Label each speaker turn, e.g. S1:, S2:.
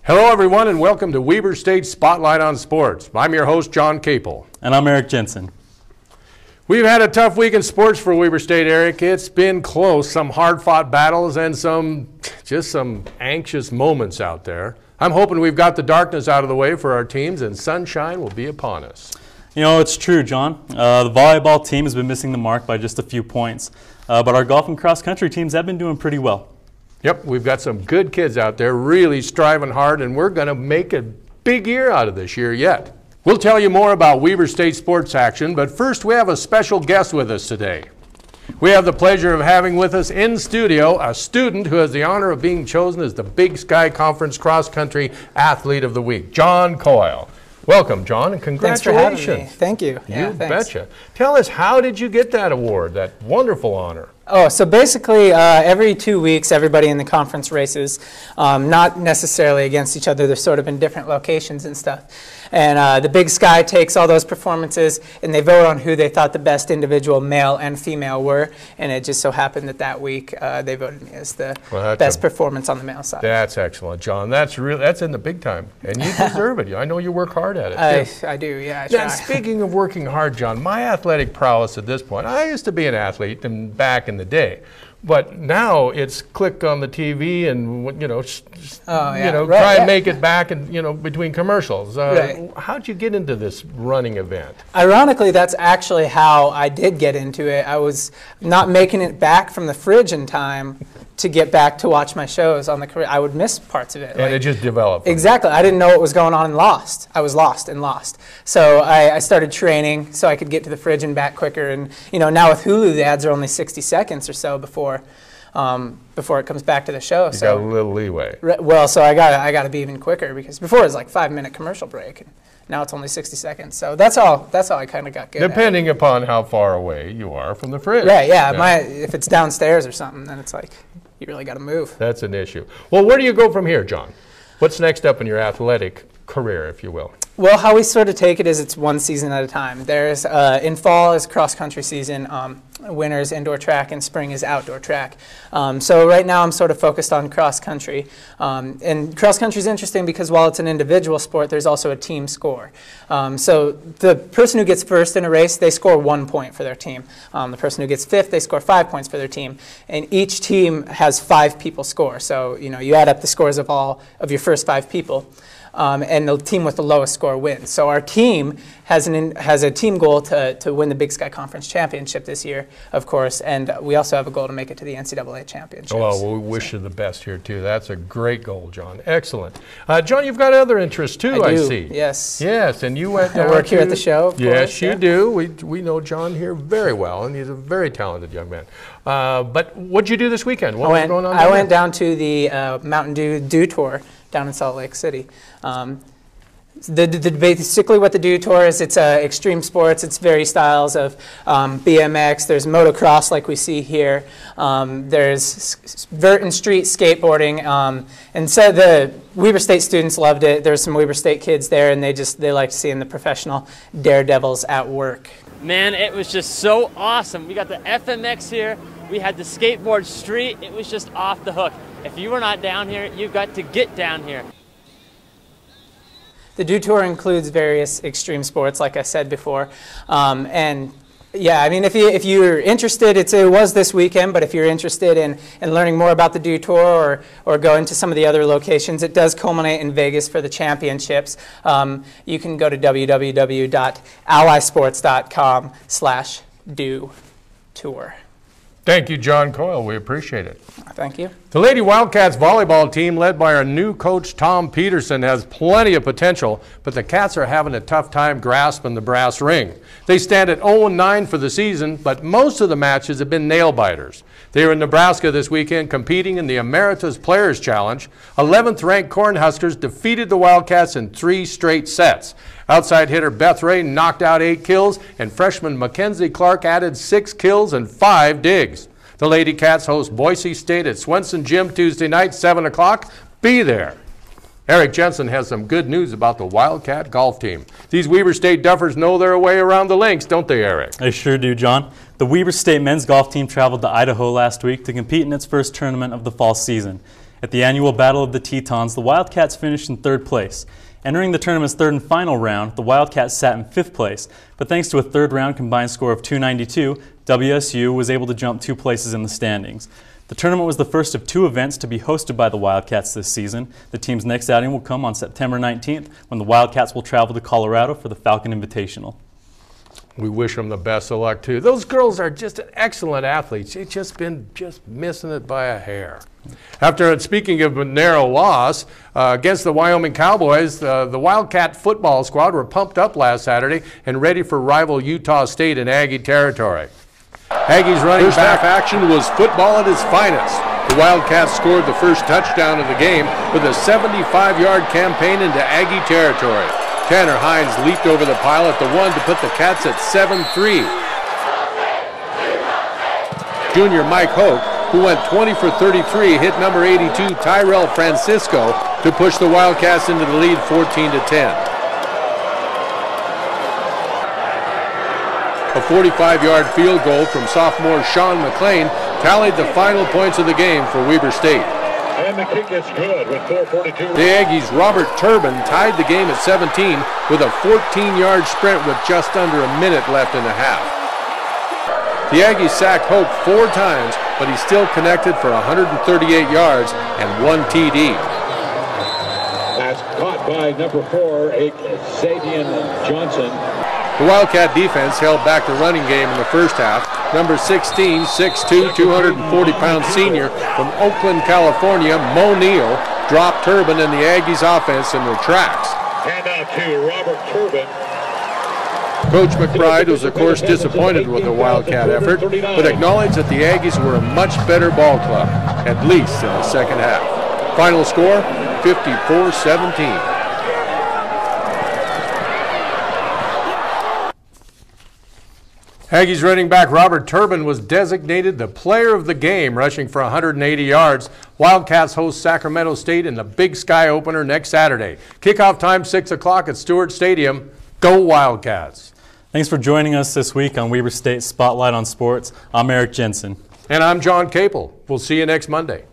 S1: Hello everyone and welcome to Weber State Spotlight on Sports. I'm your host John Capel.
S2: And I'm Eric Jensen.
S1: We've had a tough week in sports for Weber State, Eric. It's been close, some hard-fought battles and some anxious moments out there. I'm hoping we've got the darkness out of the way for our teams and sunshine will be upon us.
S2: You know, it's true, John. The volleyball team has been missing the mark by just a few points, but our golf and cross-country teams have been doing pretty well.
S1: Yep, we've got some good kids out there really striving hard, and we're going to make a big year out of this year yet. We'll tell you more about Weber State sports action, but first we have a special guest with us today. We have the pleasure of having with us in studio a student who has the honor of being chosen as the Big Sky Conference Cross Country Athlete of the Week, John Coyle. Welcome, John, and congratulations.
S3: Thanks for having me. Thank you.
S1: You betcha. Tell us, how did you get that award, that wonderful honor?
S3: Oh, so basically every 2 weeks, everybody in the conference races, not necessarily against each other, they're sort of in different locations and stuff. And the Big Sky takes all those performances and they vote on who they thought the best individual male and female were. And it just so happened that that week they voted me as the best performance on the male side.
S1: That's excellent, John. That's in the big time. And you deserve it. I know you work hard at it.
S3: I do, yeah, I try.
S1: Now, speaking of working hard, John, my athletic prowess at this point, I used to be an athlete and back in the day. But now it's click on the TV and try and make it back and between commercials. How'd you get into this running event?
S3: Ironically, that's actually how I did get into it. I was not making it back from the fridge in time to get back to watch my shows on the career. I would miss parts of it.
S1: And it just developed.
S3: Exactly. I didn't know what was going on and lost. I was lost and lost. So I started training so I could get to the fridge and back quicker. And now with Hulu, the ads are only 60 seconds or so before it comes back to the show.
S1: You got a little leeway.
S3: Well, so I got to be even quicker because before it was like 5-minute commercial break. And now it's only 60 seconds. So that's how I kind of got good.
S1: Depending upon how far away you are from the fridge.
S3: Right, yeah. If it's downstairs or something, then it's like you really got to move.
S1: That's an issue. Well, where do you go from here, John? What's next up in your athletic career, if you will?
S3: Well, how we sort of take it is it's one season at a time. There's in fall is cross-country season, winter is indoor track, and spring is outdoor track. So right now I'm sort of focused on cross-country. And cross-country is interesting because while it's an individual sport, there's also a team score. So the person who gets first in a race, they score 1 point for their team. The person who gets fifth, they score 5 points for their team. And each team has 5 people score. So you add up the scores of all of your first 5 people. And the team with the lowest score wins. So our team has a team goal to win the Big Sky Conference Championship this year, of course, and we also have a goal to make it to the NCAA Championships.
S1: Well, we wish you the best here, too. That's a great goal, John. Excellent. John, you've got other interests, too, I see.
S3: Yes.
S1: Yes, and you went down
S3: I work here at the show, of course.
S1: Yes, you do. We know John here very well, and he's a very talented young man. But what did you do this weekend? What was going on
S3: I went down to the Mountain Dew Tour down in Salt Lake City. Basically what the Dew Tour is, it's extreme sports. It's various styles of BMX. There's motocross like we see here. There's vert and street skateboarding. And so the Weber State students loved it. There's some Weber State kids there, and they liked seeing the professional daredevils at work.
S4: Man, it was just so awesome. We got the FMX here. We had the skateboard street. It was just off the hook. If you were not down here, you've got to get down here.
S3: The Dew Tour includes various extreme sports, like I said before. And yeah, I mean, if you're interested, it was this weekend, but if you're interested in learning more about the Dew Tour or going to some of the other locations, it does culminate in Vegas for the championships. You can go to www.allysports.com/Dew Tour.
S1: Thank you, John Coyle. We appreciate it.
S3: Thank you.
S1: The Lady Wildcats volleyball team, led by our new coach, Tom Peterson, has plenty of potential, but the Cats are having a tough time grasping the brass ring. They stand at 0-9 for the season, but most of the matches have been nail-biters. They were in Nebraska this weekend competing in the Emeritus Players Challenge. 11th-ranked Cornhuskers defeated the Wildcats in 3 straight sets. Outside hitter Beth Ray knocked out 8 kills, and freshman Mackenzie Clark added 6 kills and 5 digs. The Lady Cats host Boise State at Swenson Gym Tuesday night, 7 o'clock. Be there. Eric Jensen has some good news about the Wildcat golf team. These Weber State Duffers know their way around the links, don't they, Eric?
S2: They sure do, John. The Weber State men's golf team traveled to Idaho last week to compete in its first tournament of the fall season. At the annual Battle of the Tetons, the Wildcats finished in 3rd place. Entering the tournament's 3rd and final round, the Wildcats sat in 5th place, but thanks to a 3rd round combined score of 292, WSU was able to jump 2 places in the standings. The tournament was the first of 2 events to be hosted by the Wildcats this season. The team's next outing will come on September 19th when the Wildcats will travel to Colorado for the Falcon Invitational.
S1: We wish them the best of luck, too. Those girls are just excellent athletes. They've just been missing it by a hair. After speaking of a narrow loss against the Wyoming Cowboys, the Wildcat Football squad were pumped up last Saturday and ready for rival Utah State in Aggie territory. Aggies running
S5: First half action was football at its finest. The Wildcats scored the first touchdown of the game with a 75-yard campaign into Aggie territory. Tanner Hines leaped over the pile at the 1 to put the Cats at 7-3. Junior Mike Hoke, who went 20 for 33, hit number 82 Tyrell Francisco to push the Wildcats into the lead 14-10. A 45-yard field goal from sophomore Sean McLean tallied the final points of the game for Weber State.
S6: And the kick is good with 4:42.
S1: The Aggies' Robert Turbin tied the game at 17 with a 14-yard sprint with just under a minute left in the half. The Aggies sacked Hope 4 times, but he still connected for 138 yards and 1 TD.
S6: That's caught by number 4, Xavier Johnson.
S1: The Wildcat defense held back the running game in the first half. Number 16, 6'2", 240-pound senior from Oakland, California, Mo Neal, dropped Turbin and the Aggies offense in their tracks.
S6: Hand out to Robert Turbin.
S1: Coach McBride was, of course, disappointed with the Wildcat effort, but acknowledged that the Aggies were a much better ball club, at least in the second half. Final score, 54-17. Aggies running back Robert Turbin was designated the player of the game, rushing for 180 yards. Wildcats host Sacramento State in the Big Sky opener next Saturday. Kickoff time 6 o'clock at Stewart Stadium. Go Wildcats.
S2: Thanks for joining us this week on Weber State Spotlight on Sports. I'm Eric Jensen.
S1: And I'm John Capel. We'll see you next Monday.